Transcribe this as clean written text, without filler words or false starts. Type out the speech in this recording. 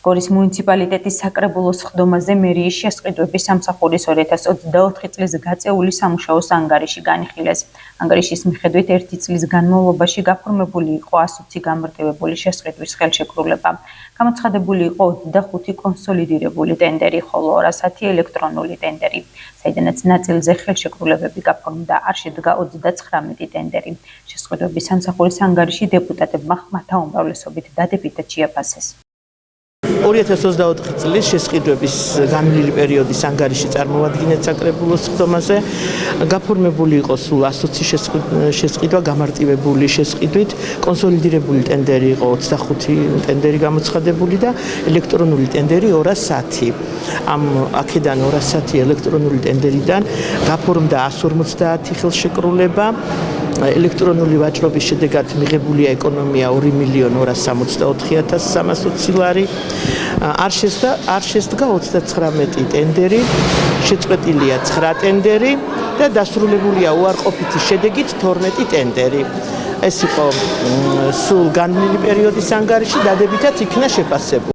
გორის მუნიციპალიტეტის საკრებულოს სხდომაზე მერიის შესყიდვების სამსახურის 2024 წლის გაწეული სამუშაოს ანგარიში განიხილეს. ანგარიშის მიხედვით 1 წლის განმავლობაში გაფორმებული იყო 120 გამარტივებული შესყიდვის ხელშეკრულება. გამოცხადებული იყო 25 კონსოლიდირებული ტენდერი, ხოლო 210 ელექტრონული ტენდერი, საიდანაც ნაწილზე ხელშეკრულებები გაფორმდა, არ შედგა 39 ტენდერი. შესყიდვების სამსახურის ანგარიში დეპუტატებმა ხმათა უმრავლესობით დადებითად შეაფასეს. 2024 წლის შესყიდვების განვლილი პერიოდის ანგარიში წარმოვადგინეთ საკრებულოს სხდომაზე. გაფორმებული იყო სულ 120 შესყიდვა, გამარტივებული შესყიდვით, კონსოლიდირებული ტენდერი იყო 25 ტენდერი გამოცხადებული და ელექტრონული ტენდერი 210. აქედან 210 ელექტრონული ტენდერიდან გაფორმდა 150 ხელშეკრულება. ელექტრონული ვაჭრობის შედეგად მიღებულია ეკონომია 2.264.320 ლარი. არ შესდგა 39 ტენდერი, შეწყვეტილია 9 ტენდერი და დასრულებულია უარყოფითი შედეგით 12 ტენდერი. ეს იყო სულ განვლილი პერიოდის ანგარიში, დადებითად იქნა შეფასებული.